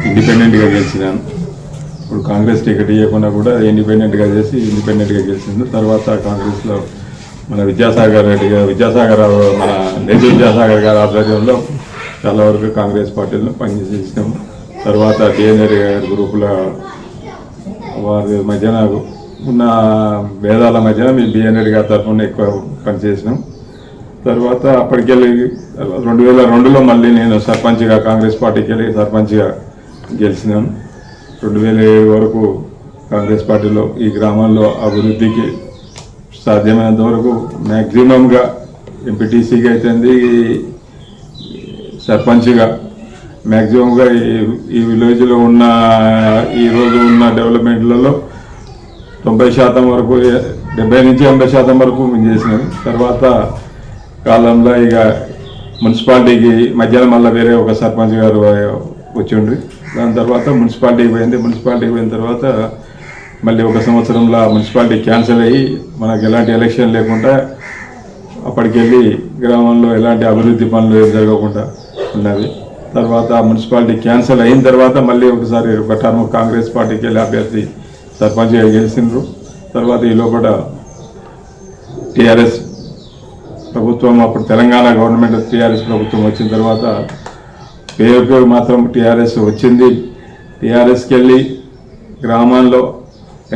ఇండిపెండెంట్గా గెలిచినాను. ఇప్పుడు కాంగ్రెస్ టికెట్ ఇవ్వకుండా కూడా ఇండిపెండెంట్గా చేసి ఇండిపెండెంట్గా గెలిచింది. తర్వాత కాంగ్రెస్లో మన విద్యాసాగర్ మన నేతి విద్యాసాగర్ గారి ఆధ్వర్యంలో చాలా వరకు కాంగ్రెస్ పార్టీలో పనిచేసినాము. తర్వాత టీఎన్ఆర్ గారి గ్రూపుల వారి మధ్యన ఉన్న భేదాల మధ్యన మేము బిఎన్ఆర్ గారి తరఫున ఎక్కువ పనిచేసినాం. తర్వాత అప్పటికెళ్ళి 2002లో మళ్ళీ నేను సర్పంచ్గా కాంగ్రెస్ పార్టీకి వెళ్ళి సర్పంచ్గా గెలిచినాను. 2007 వరకు కాంగ్రెస్ పార్టీలో ఈ గ్రామంలో అభివృద్ధికి సాధ్యమైనంత వరకు మ్యాక్సిమంగా ఎంపీటీసీగా అయితేంది, సర్పంచ్గా మ్యాక్సిమంగా ఈ విలేజ్లో ఉన్న ఈరోజు ఉన్న డెవలప్మెంట్లలో 90% వరకు 70 నుంచి 80% వరకు మేము చేసినాం. తర్వాత కాలంలో ఇక మున్సిపాలిటీకి మధ్యాహ్నం మళ్ళీ వేరే ఒక సర్పంచ్ గారు వచ్చిండ్రి. దాని తర్వాత మున్సిపాలిటీకి పోయింది. మున్సిపాలిటీకి పోయిన తర్వాత మళ్ళీ ఒక సంవత్సరంలో మున్సిపాలిటీ క్యాన్సిల్ అయ్యి మనకు ఎలాంటి ఎలక్షన్ లేకుండా అప్పటికెళ్ళి గ్రామంలో ఎలాంటి అభివృద్ధి పనులు జరగకుండా ఉన్నవి. తర్వాత మున్సిపాలిటీ క్యాన్సిల్ అయిన తర్వాత మళ్ళీ ఒకసారి ఒక టర్మ్ కాంగ్రెస్ పార్టీకి వెళ్ళి అభ్యర్థి సర్పంచ్గా గెలిచిండ్రు. తర్వాత ఈ లోపల టీఆర్ఎస్ ప్రభుత్వం, అప్పుడు తెలంగాణ గవర్నమెంట్ టీఆర్ఎస్ ప్రభుత్వం వచ్చిన తర్వాత పేరుకు మాత్రం టీఆర్ఎస్ వచ్చింది. టీఆర్ఎస్కి వెళ్ళి గ్రామాల్లో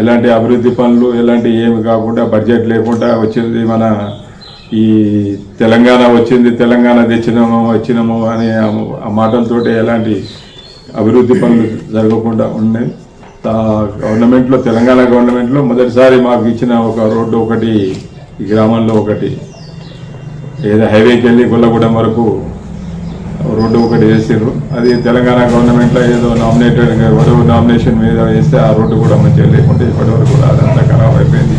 ఎలాంటి అభివృద్ధి పనులు ఎలాంటి ఏమి కాకుండా బడ్జెట్ లేకుండా వచ్చింది. మన ఈ తెలంగాణ వచ్చింది, తెలంగాణ వచ్చినాము అనే ఆ మాటలతోటి ఎలాంటి అభివృద్ధి పనులు జరగకుండా ఉన్నాయి. గవర్నమెంట్లో తెలంగాణ గవర్నమెంట్లో మొదటిసారి మాకు ఇచ్చిన ఒక రోడ్డు ఒకటి ఈ గ్రామంలో ఒకటి ఏదో హైవేకి వెళ్ళి గొల్లగూడెం వరకు రోడ్డు ఒకటి వేసారు. అది తెలంగాణ గవర్నమెంట్లో ఏదో నామినేషన్ మీద వేస్తే ఆ రోడ్డు కూడా మంచిగా లేకుంటే ఇప్పటి వరకు కూడా అదంతా ఖరాబ్ అయిపోయింది.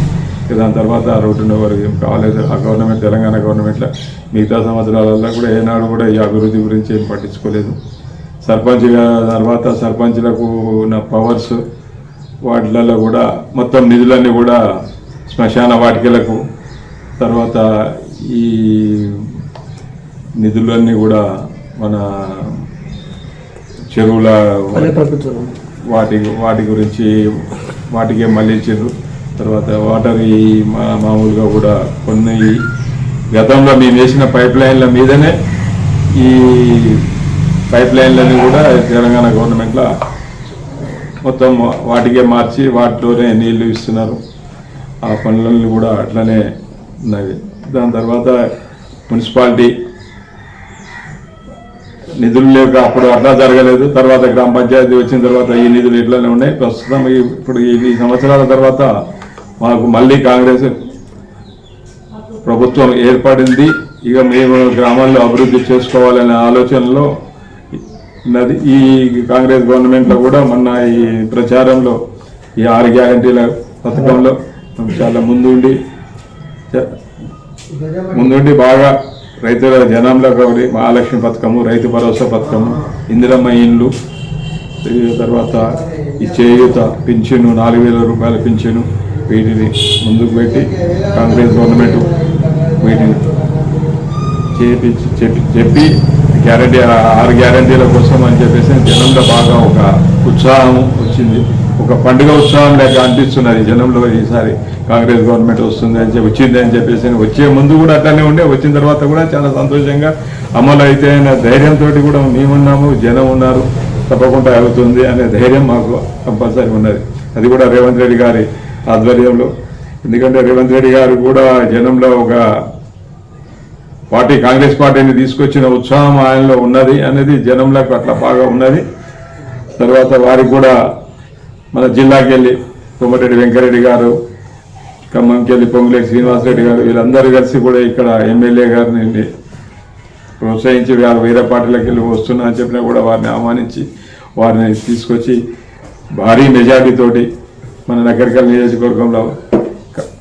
దాని తర్వాత ఆ రోడ్డును వరకు ఏం కావాలేదు. ఆ గవర్నమెంట్ తెలంగాణ గవర్నమెంట్లో మిగతా సంవత్సరాలలో కూడా ఏనాడు కూడా ఈ అభివృద్ధి గురించి ఏం పట్టించుకోలేదు. సర్పంచ్గా తర్వాత సర్పంచ్లకు ఉన్న పవర్స్ వాటిలలో కూడా మొత్తం నిధులన్నీ కూడా శ్మశాన వాటికలకు, తర్వాత ఈ నిధులన్నీ కూడా మన చెరువుల వాటి గురించి వాటికే మళ్ళీ ఇచ్చారు. తర్వాత వాటర్ ఈ మామూలుగా కూడా కొన్ని గతంలో మేము వేసిన పైప్ లైన్ల మీదనే ఈ పైప్ లైన్లని కూడా తెలంగాణ గవర్నమెంట్లో మొత్తం వాటికే మార్చి వాటిలోనే నీళ్లు ఇస్తున్నారు. ఆ పనులన్నీ కూడా అట్లనే ఉన్నవి. దాని తర్వాత మున్సిపాలిటీ నిధులు లేక అప్పుడు అట్లా జరగలేదు. తర్వాత గ్రామ పంచాయతీ వచ్చిన తర్వాత ఈ నిధులు ఇట్లనే ఉన్నాయి. ప్రస్తుతం ఇప్పుడు ఈ సంవత్సరాల తర్వాత మాకు మళ్ళీ కాంగ్రెస్ ప్రభుత్వం ఏర్పడింది. ఇక మేము గ్రామాల్లో అభివృద్ధి చేసుకోవాలనే ఆలోచనలో ఉన్నది. ఈ కాంగ్రెస్ గవర్నమెంట్లో కూడా మొన్న ఈ ప్రచారంలో ఈ 6 గ్యారంటీల పథకంలో చాలా ముందుండి బాగా రైతుల జనంలో కాబట్టి మహాలక్ష్మి పథకము, రైతు భరోసా పథకము, ఇందిరమ్మ ఇండ్లు, తర్వాత ఈ చేయూత పింఛను 4,000 రూపాయల పింఛను, వీటిని ముందుకు పెట్టి కాంగ్రెస్ గవర్నమెంట్ వీటిని చెప్పి గ్యారంటీ 6 గ్యారంటీల కోసం అని చెప్పేసి జనంలో బాగా ఒక ఉత్సాహం వచ్చింది. ఒక పండుగ ఉత్సాహం లేక అనిపిస్తున్నది జనంలో. ఈసారి కాంగ్రెస్ గవర్నమెంట్ వస్తుంది అని వచ్చింది అని చెప్పేసి వచ్చే ముందు కూడా అట్లనే ఉండే, వచ్చిన తర్వాత కూడా చాలా సంతోషంగా అమలు అయితే అనే ధైర్యంతో కూడా మేమున్నాము, జనం ఉన్నారు, తప్పకుండా అవుతుంది అనే ధైర్యం మాకు కంపల్సరీ ఉన్నది. అది కూడా రేవంత్ రెడ్డి గారి ఆధ్వర్యంలో. ఎందుకంటే రేవంత్ రెడ్డి గారు కూడా జనంలో ఒక పార్టీ కాంగ్రెస్ పార్టీని తీసుకొచ్చిన ఉత్సాహం ఆయనలో ఉన్నది అనేది జనంలోకి అట్లా బాగా ఉన్నది. తర్వాత వారికి కూడా మన జిల్లాకి వెళ్ళి కోమటిరెడ్డి వెంకరెడ్డి గారు, ఖమ్మంకి వెళ్ళి పొంగులేటి శ్రీనివాసరెడ్డి గారు, వీళ్ళందరూ కలిసి కూడా ఇక్కడ ఎమ్మెల్యే గారిని ప్రోత్సహించి వేరే పార్టీలకు వెళ్ళి వస్తున్నా అని చెప్పినా కూడా వారిని ఆహ్వానించి వారిని తీసుకొచ్చి భారీ మెజార్టీతోటి మన నగరికల్ నియోజకవర్గంలో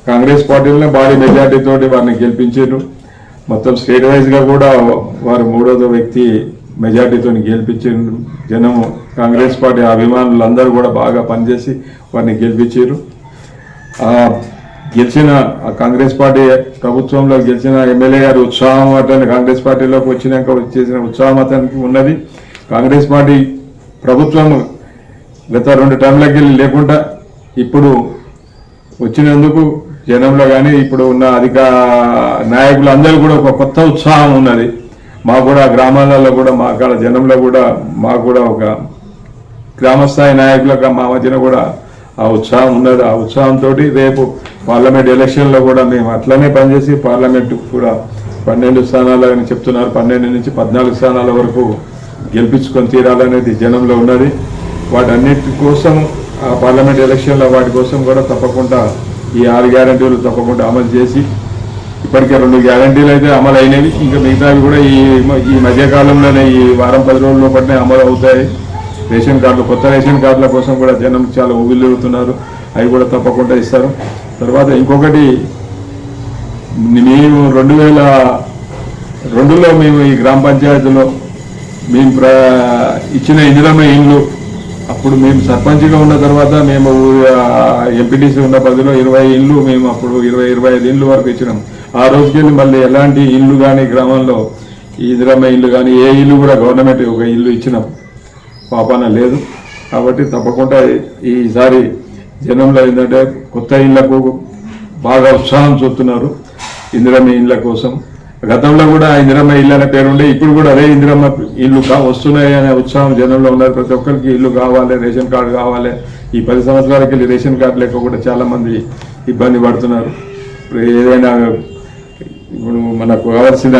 కాంగ్రెస్ పార్టీలోనే భారీ మెజార్టీతోటి వారిని గెలిపించారు. మొత్తం స్టేట్ వైజ్గా కూడా వారు 3వ వ్యక్తి మెజార్టీతో గెలిపించారు. జనము కాంగ్రెస్ పార్టీ అభిమానులు అందరూ కూడా బాగా పనిచేసి వారిని గెలిపించారు. గెలిచిన కాంగ్రెస్ పార్టీ ప్రభుత్వంలో గెలిచిన ఎమ్మెల్యే గారి ఉత్సాహం అతను కాంగ్రెస్ పార్టీలోకి వచ్చినాక చేసిన ఉత్సాహం అతనికి ఉన్నది. కాంగ్రెస్ పార్టీ ప్రభుత్వం గత 2 టర్మ్లకి వెళ్ళి లేకుండా ఇప్పుడు వచ్చినందుకు జనంలో కానీ ఇప్పుడు ఉన్న నాయకులు అందరూ కూడా ఒక కొత్త ఉత్సాహం ఉన్నది. మాకు కూడా గ్రామాలలో కూడా మా కాడ జనంలో కూడా మాకు కూడా ఒక గ్రామస్థాయి నాయకులకు మా మధ్యన కూడా ఆ ఉత్సాహం ఉన్నది. ఆ ఉత్సాహంతో రేపు పార్లమెంట్ ఎలక్షన్లో కూడా మేము అట్లనే పనిచేసి పార్లమెంట్ కూడా 12 స్థానాలు అని చెప్తున్నారు, 12 నుంచి 14 స్థానాల వరకు గెలిపించుకొని తీరాలనేది జనంలో ఉన్నది. వాటన్నిటి కోసం ఆ పార్లమెంట్ ఎలక్షన్లో వాటి కోసం కూడా తప్పకుండా ఈ 6 గ్యారంటీలు తప్పకుండా అమలు చేసి, ఇప్పటికే 2 గ్యారంటీలు అయితే అమలు అయినవి, ఇంకా మిగతావి కూడా ఈ మధ్యకాలంలోనే ఈ వారం 10 రోజుల లోపలనే అమలు అవుతాయి. రేషన్ కార్డులు, కొత్త రేషన్ కార్డుల కోసం కూడా జనం చాలా ఊగిల్లుతున్నారు, అవి కూడా తప్పకుండా ఇస్తారు. తర్వాత ఇంకొకటి, మేము 2002లో మేము ఈ గ్రామ పంచాయతీలో మేము ఇచ్చిన ఇందిరమ్మ ఇండ్లు, అప్పుడు మేము సర్పంచ్గా ఉన్న తర్వాత మేము ఎంపీటీసీ ఉన్న బదులో 20 ఇండ్లు మేము అప్పుడు 20-25 ఇండ్లు వరకు ఇచ్చినాం. ఆ రోజుకెళ్ళి మళ్ళీ ఎలాంటి ఇల్లు కానీ గ్రామంలో ఈ ఇందిరమ్మ ఇల్లు కానీ ఏ ఇల్లు కూడా గవర్నమెంట్ ఒక ఇల్లు ఇచ్చినాం పాపాన లేదు. కాబట్టి తప్పకుండా ఈసారి జనంలో ఏంటంటే కొత్త ఇళ్లకు బాగా ఉత్సాహం చూస్తున్నారు ఇందిరమ్మ ఇళ్ళ కోసం. గతంలో కూడా ఇందిరమ్మ ఇల్లు అనే పేరుండే, ఇప్పుడు కూడా అదే ఇందిరమ్మ ఇల్లు వస్తున్నాయి అనే ఉత్సాహం జనంలో ఉన్నారు. ప్రతి ఒక్కరికి ఇల్లు కావాలి, రేషన్ కార్డు కావాలి. ఈ 10 సంవత్సరాలకి వెళ్ళి రేషన్ కార్డు లేక కూడా చాలా మంది ఇబ్బంది పడుతున్నారు. ఏదైనా ఇప్పుడు మనకు కావాల్సిన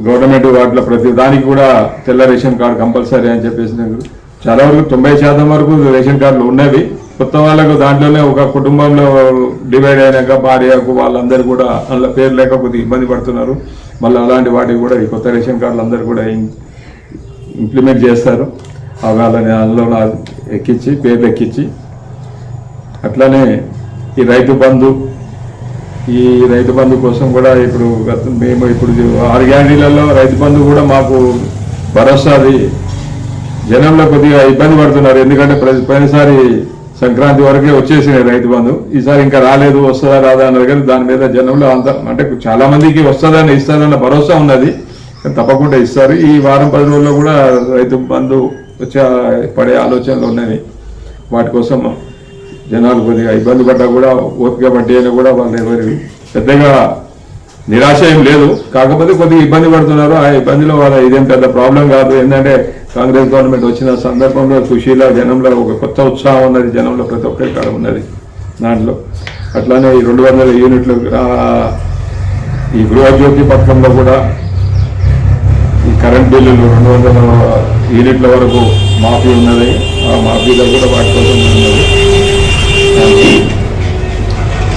గవర్నమెంట్ వాటిలో ప్రతి దానికి కూడా తెల్ల రేషన్ కార్డు కంపల్సరీ అని చెప్పేసి చాలా వరకు 90% వరకు రేషన్ కార్డులు ఉన్నవి. కొత్త వాళ్ళకు దాంట్లోనే ఒక కుటుంబంలో డివైడ్ అయినాక భార్యకు వాళ్ళందరూ కూడా అందులో పేరు లేకపోతే ఇబ్బంది పడుతున్నారు. మళ్ళీ అలాంటి వాటికి కూడా ఈ కొత్త రేషన్ కార్డులు అందరూ కూడా ఇంప్లిమెంట్ చేస్తారు. వాళ్ళని అందులో ఎక్కించి పేర్లు ఎక్కించి, అట్లానే ఈ రైతు బంధు కోసం కూడా ఇప్పుడు మేము ఇప్పుడు 6 గ్యారంటీలలో రైతు బంధు కూడా మాకు భరోసాది. జనంలో కొద్దిగా ఇబ్బంది పడుతున్నారు, ఎందుకంటే పోయినసారి సంక్రాంతి వరకే వచ్చేసినాయి రైతు బంధు. ఈసారి ఇంకా రాలేదు, వస్తుందా రాదా అన్నారు. కానీ దాని మీద జనంలో అంత అంటే చాలా మందికి వస్తుందని ఇస్తారన్న భరోసా ఉన్నది, తప్పకుండా ఇస్తారు. ఈ వారం 10 రోజుల్లో కూడా రైతు బంధు పడే ఆలోచనలు ఉన్నవి. వాటి కోసం జనాలు కొద్దిగా ఇబ్బంది పడ్డా కూడా ఓపిక పట్టి అయినా కూడా వాళ్ళు ఎవరు పెద్దగా నిరాశ ఏం లేదు, కాకపోతే కొద్దిగా ఇబ్బంది పడుతున్నారు. ఆ ఇబ్బందిలో వాళ్ళ ఇదేం పెద్ద ప్రాబ్లం కాదు. ఏంటంటే కాంగ్రెస్ గవర్నమెంట్ వచ్చిన సందర్భంలో ఖుషీలో జనంలో ఒక కొత్త ఉత్సాహం ఉన్నది, జనంలో ప్రతి ఒక్కరి కాడ ఉన్నది దాంట్లో. అట్లానే ఈ 200 యూనిట్లు ఈ గృహజ్యోతి పథకంలో కూడా ఈ కరెంట్ బిల్లులు 200 యూనిట్ల వరకు మాఫీ ఉన్నది. ఆ మాఫీలో కూడా వాటి కోసం ఉన్నది.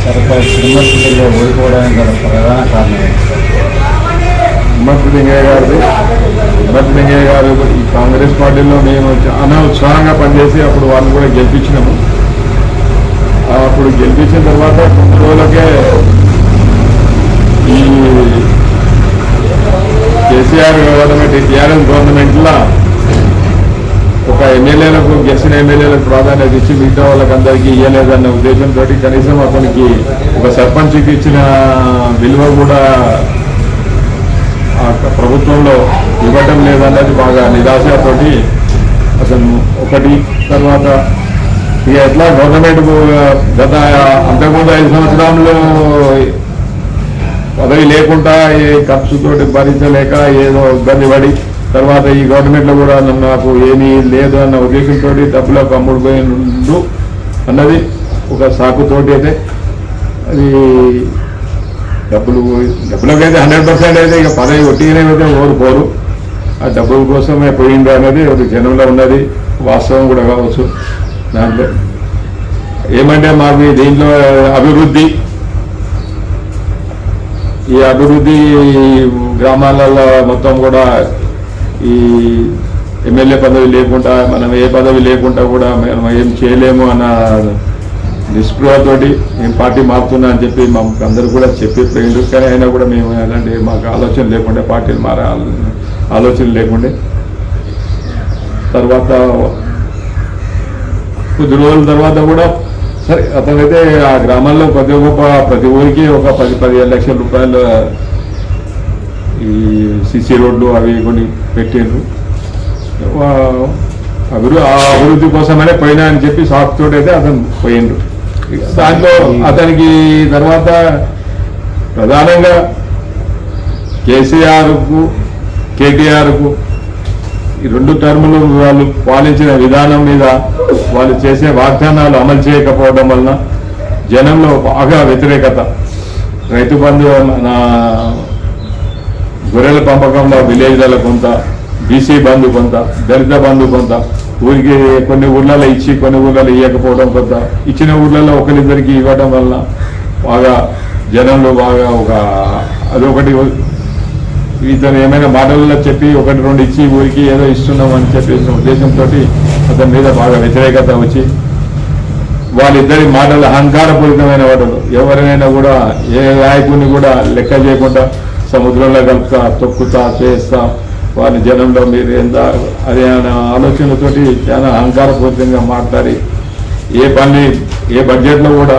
సర్కారు శ్రీమతిలో ఓడిపోవడానికి గల ప్రధాన కారణం హిమ్మత్ లింగయ్య గారు ఈ కాంగ్రెస్ పార్టీలో మేము చాలా ఉత్సాహంగా పనిచేసి అప్పుడు వాళ్ళు కూడా గెలిపించినాము. అప్పుడు గెలిపించిన తర్వాత కొన్ని రోజులకే ఈ కేసీఆర్ గవర్నమెంట్, టీఆర్ఎస్ గవర్నమెంట్లో ఒక ఎమ్మెల్యేలకు, గెలిచిన ఎమ్మెల్యేలకు ప్రాధాన్యత ఇచ్చి మిగతా వాళ్ళకి అందరికీ ఇవ్వలేదన్న ఉద్దేశంతో కనీసం అతనికి ఒక సర్పంచ్కి ఇచ్చిన విలువ కూడా ప్రభుత్వంలో ఇవ్వటం లేదన్నది బాగా నిరాశతోటి అతను ఒకటి. తర్వాత ఇక ఎట్లా గవర్నమెంట్ గత అంతకుముందు 5 సంవత్సరాల్లో పదవి లేకుండా ఖర్చుతోటి భరించలేక ఏదో ఇబ్బంది పడి, తర్వాత ఈ గవర్నమెంట్లో కూడా నాకు ఏమీ లేదు అన్న ఉద్దేశంతో డబ్బులకు అమ్ముడుపోయిండు అన్నది ఒక సాకుతోటి అయితే అది డబ్బులకైతే 100% అయితే ఇక పదవి ఒట్టిగానే అయితే ఓడిపోరు. ఆ డబ్బుల కోసమే పోయింది అనేది ఒక జనంలో ఉన్నది, వాస్తవం కూడా కావచ్చు. దాంట్లో ఏమంటే మాకు దీంట్లో ఈ అభివృద్ధి గ్రామాలలో మొత్తం కూడా ఈ ఎమ్మెల్యే పదవి లేకుండా, మనం ఏ పదవి లేకుండా కూడా మనం ఏం చేయలేము అన్న నిస్పృహతోటి మేము పార్టీ మారుతున్నా అని చెప్పి మాకు అందరూ కూడా చెప్పిపోయిండు. కానీ అయినా కూడా మేము అలాంటి మాకు ఆలోచన లేకుండే, పార్టీలు మారే ఆలోచన లేకుండే. తర్వాత కొద్ది రోజుల తర్వాత కూడా సరే అతనైతే ఆ గ్రామాల్లో ప్రతి ఊరికి ఒక 10-15 లక్షల రూపాయలు ఈ సిసి రోడ్లు అవి కొన్ని పెట్టిండ్రు. ఆ అభివృద్ధి కోసమనే పోయినా అని చెప్పి సాఫ్ తోటి అయితే అతను పోయిండు. దాంట్లో అతనికి తర్వాత ప్రధానంగా కేసీఆర్కు కేటీఆర్కు ఈ 2 టర్ములు వాళ్ళు పాలించిన విధానం మీద వాళ్ళు చేసే వాగ్దానాలు అమలు చేయకపోవడం వలన జనంలో బాగా వ్యతిరేకత. రైతు బంధు మన గొర్రెల పెంపకంలో విలేజ్లలో కొంత, బీసీ బంధు కొంత, దళిత బంధు కొంత, ఊరికి కొన్ని ఊర్లలో ఇచ్చి కొన్ని ఊర్లలో ఇవ్వకపోవడం కొంత, ఇచ్చిన ఊర్లలో ఒకరిద్దరికి ఇవ్వడం వలన బాగా జనంలో బాగా అదొకటి ఇతను ఏమైనా మాటలలో చెప్పి 1-2 ఇచ్చి ఊరికి ఏదో ఇస్తున్నాం అని చెప్పేసిన ఉద్దేశంతో అతని మీద బాగా వ్యతిరేకత వచ్చి వాళ్ళిద్దరి మాటలు అహంకారపూరితమైన మాటలు, ఎవరినైనా కూడా ఏ నాయకుడిని కూడా లెక్క చేయకుండా సముద్రంలో కలుపుతా, తొక్కుతా, చేస్తా, వాళ్ళ జనంలో మీరు ఎంత అదే ఆలోచనలతోటి చాలా అహంకారపూరితంగా మాట్లాడి ఏ బడ్జెట్లో కూడా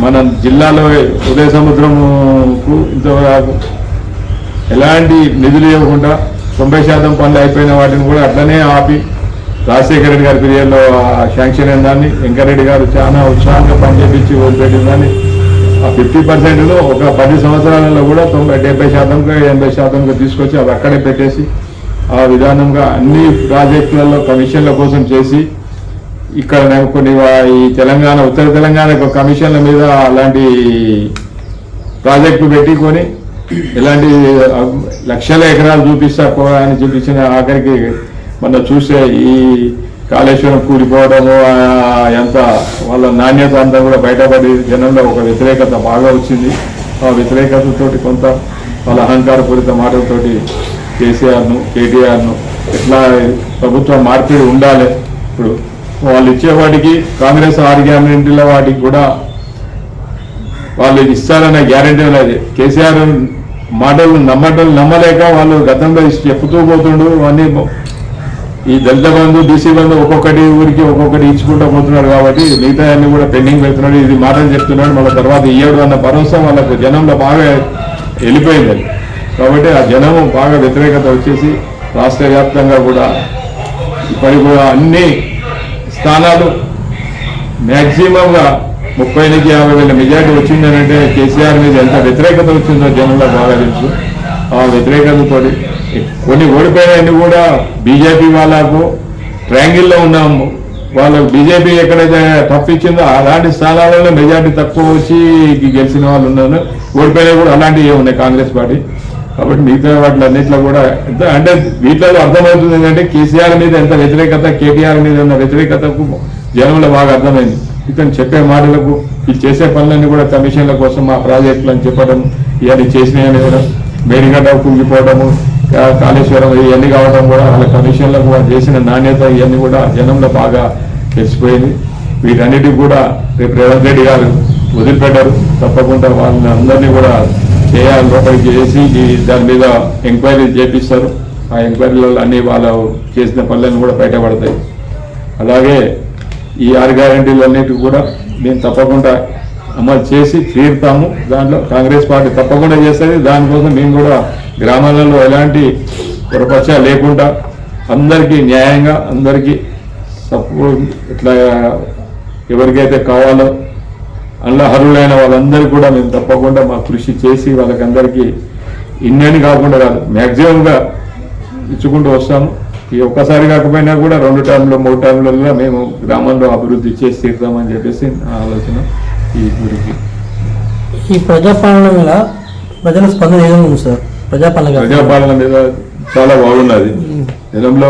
మన జిల్లాలో ఉదయ సముద్రంకు ఇంతవరకు ఎలాంటి నిధులు ఇవ్వకుండా 90% పనులు అయిపోయిన వాటిని కూడా అట్లనే ఆపి రాజశేఖర రెడ్డి గారి పీరియడ్లో శాంక్షన్ అయిన దాన్ని వెంకరెడ్డి గారు చాలా ఉత్సాహంగా పనిచేపించి వదిలిపెట్టిన దాన్ని ఆ 50%లో ఒక 10 సంవత్సరాలలో కూడా 70%, 80% తీసుకొచ్చి అవి అక్కడే పెట్టేసి ఆ విధానంగా అన్ని ప్రాజెక్టులలో కమిషన్ల కోసం చేసి ఇక్కడ కొన్ని ఈ తెలంగాణ ఉత్తర తెలంగాణ కమిషన్ల మీద అలాంటి ప్రాజెక్టులు పెట్టుకొని ఇలాంటి లక్షల ఎకరాలు చూపిస్తా అని చూపించిన ఆఖరికి మన చూసే ఈ కాళేశ్వరం కూలిపోవడము ఎంత వాళ్ళ నాణ్యత అంతా కూడా బయటపడి జనంలో ఒక వ్యతిరేకత బాగా వచ్చింది. ఆ వ్యతిరేకతతోటి కొంత వాళ్ళ అహంకారపూరిత మాటలతోటి కేసీఆర్ను కేటీఆర్ను ఎట్లా ప్రభుత్వం మార్పిడి ఉండాలి, ఇప్పుడు వాళ్ళు ఇచ్చేవాటికి కాంగ్రెస్ 6 గ్యారెంటీల వాటికి కూడా వాళ్ళు ఇస్తారన్న గ్యారెంటీ అనేది కేసీఆర్ మాటలు నమ్మలేక వాళ్ళు గతంలో చెప్పుతూ పోతుండు. అన్నీ ఈ దళిత బంధు, బీసీ బంధు ఒక్కొక్కటి ఊరికి ఒక్కొక్కటి ఇచ్చుకుంటూ పోతున్నాడు కాబట్టి మిగతా అన్ని కూడా పెండింగ్ పెడుతున్నాడు. ఇది మాటలు చెప్తున్నాడు, మళ్ళీ తర్వాత ఇయ్యడు అన్న భరోసా వాళ్ళకు జనంలో బాగా వెళ్ళిపోయింది. కాబట్టి ఆ జనము బాగా వ్యతిరేకత వచ్చేసి రాష్ట్ర వ్యాప్తంగా కూడా ఇప్పటికి కూడా అన్ని స్థానాలు మ్యాక్సిమంగా 30-50 మెజార్టీ వచ్చిందనంటే కేసీఆర్ మీద ఎంత వ్యతిరేకత వచ్చిందో జనంలో బాగా తెలుసు. ఆ వ్యతిరేకతతో కొన్ని ఓడిపోయినవి కూడా బీజేపీ వాళ్ళకు ట్రయాంగిల్లో ఉన్నాము. వాళ్ళు బీజేపీ ఎక్కడైతే తప్పించిందో అలాంటి స్థానాలలో మెజార్టీ తక్కువ వచ్చి గెలిచిన వాళ్ళు ఉన్నారు. ఓడిపోయినవి కూడా అలాంటివి ఉన్నాయి కాంగ్రెస్ పార్టీ. కాబట్టి మిగతా వాటిలన్నింటిలో కూడా ఎంత అంటే వీటిలో అర్థమవుతుంది ఏంటంటే కేసీఆర్ మీద ఎంత వ్యతిరేకత, కేటీఆర్ మీద ఉన్న వ్యతిరేకతకు జనంలో బాగా అర్థమైంది. ఇతను చెప్పే మాటలకు ఈ చేసే పనులన్నీ కూడా కమిషన్ల కోసం ఆ ప్రాజెక్టులు అని చెప్పడం, ఇవన్నీ చేసినాయని కూడా మేడిగడ్డ కుంగిపోవడము, కాళేశ్వరం ఇవన్నీ కావడం కూడా వాళ్ళ కమిషన్లకు చేసిన నాణ్యత ఇవన్నీ కూడా జనంలో బాగా తెలిసిపోయింది. వీటన్నిటికి కూడా రేపు రేవంత్ రెడ్డి గారు వదిలిపెట్టారు. తప్పకుండా వాళ్ళని అందరినీ కూడా చేయాలి, లోపలికి చేసి దాని మీద ఎంక్వైరీ చేపిస్తారు. ఆ ఎంక్వైరీలో అన్ని వాళ్ళు చేసిన పనులన్నీ కూడా బయటపడతాయి. అలాగే ఈ 6 గ్యారెంటీలు అన్నిటికీ కూడా మేము తప్పకుండా అమలు చేసి తీరుతాము. దాంట్లో కాంగ్రెస్ పార్టీ తప్పకుండా చేస్తుంది. దానికోసం మేము కూడా గ్రామాలలో ఎలాంటి పొరపక్ష లేకుండా అందరికీ న్యాయంగా అందరికీ సపోర్ట్ ఇట్లా ఎవరికైతే కావాలో అందులో అర్హులైన వాళ్ళందరికీ కూడా మేము తప్పకుండా మా కృషి చేసి వాళ్ళకందరికీ ఇన్నని కాకుండా కాదు మ్యాక్సిమంగా ఇచ్చుకుంటూ వస్తాము. ఈ ఒక్కసారి కాకపోయినా కూడా 2 టర్మ్లు 3 టర్మ్లలో మేము గ్రామంలో అభివృద్ధి చేసి తీరుతామని చెప్పేసి నా ఆలోచన. ఈ గురికి ఈ ప్రజాపాలన మీద ప్రజల స్పందన ఏదో ఉంది సార్? ప్రజాపాలన మీద చాలా బాగున్నది. జనంలో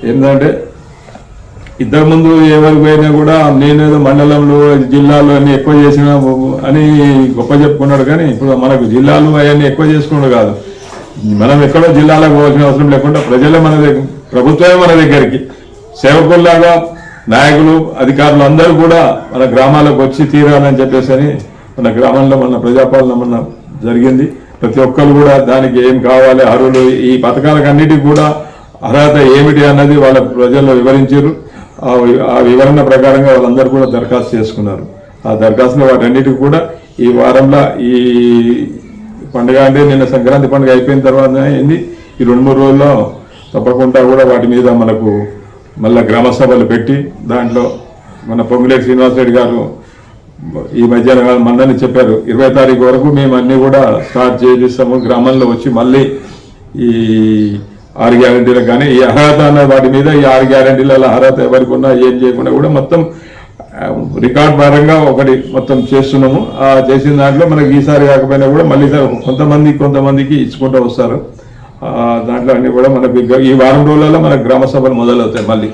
ఏంటంటే ఇంతకుముందు ఎవరికి పోయినా కూడా నేనేదో మండలంలో జిల్లాలో అన్ని ఎక్కువ చేసినా అని గొప్ప చెప్పుకున్నాడు. కానీ ఇప్పుడు మనకు జిల్లాలు అవన్నీ ఎక్కువ చేసుకున్నాడు కాదు. మనం ఎక్కడో జిల్లాలకు పోవాల్సిన అవసరం లేకుండా ప్రజలే మన దగ్గర, ప్రభుత్వమే మన దగ్గరికి సేవకుల్లాగా నాయకులు అధికారులు అందరూ కూడా మన గ్రామాలకు వచ్చి తీరాలని చెప్పేసి అని మన గ్రామంలో మన ప్రజాపాలన మన జరిగింది. ప్రతి ఒక్కరు కూడా దానికి ఏం కావాలి, అర్హులు, ఈ పథకాలకన్నిటికీ కూడా అర్హత ఏమిటి అన్నది వాళ్ళ ప్రజల్లో వివరించారు. ఆ వివరణ ప్రకారంగా వాళ్ళందరూ కూడా దరఖాస్తు చేసుకున్నారు. ఆ దరఖాస్తులో వాటన్నిటికీ కూడా ఈ వారంలో ఈ పండుగ అంటే నిన్న సంక్రాంతి పండుగ అయిపోయిన తర్వాత అయింది. ఈ 2-3 రోజుల్లో తప్పకుండా కూడా వాటి మీద మనకు మళ్ళా గ్రామ సభలు పెట్టి దాంట్లో మన పొంగులేటి శ్రీనివాసరెడ్డి గారు ఈ మధ్యాహ్నం మందని చెప్పారు 20 తారీఖు వరకు మేము అన్ని కూడా స్టార్ట్ చేపిస్తాము, గ్రామంలో వచ్చి మళ్ళీ ఈ 6 గ్యారెంటీలకు కానీ ఈ అర్హత అన్న వాటి మీద ఈ 6 గ్యారెంటీల అర్హత ఎవరికి ఉన్నా ఏం చేయకుండా కూడా మొత్తం రికార్డ్ పరంగా ఒకటి మొత్తం చేస్తున్నాము. చేసిన దాంట్లో మనకి ఈసారి కాకపోయినా కూడా మళ్ళీ కొంతమందికి ఇచ్చుకుంటూ వస్తారు. దాంట్లో అన్ని కూడా మనకు ఈ వారం రోజులలో మనకు గ్రామ సభలు మొదలవుతాయి. మళ్ళీ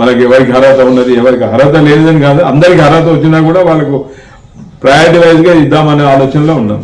మనకి ఎవరికి అర్హత ఉన్నది ఎవరికి అర్హత లేదని కాదు, అందరికి అర్హత వచ్చినా కూడా వాళ్ళకు ప్రయారిటీ వైజ్గా ఇద్దామనే ఆలోచనలో ఉన్నాం.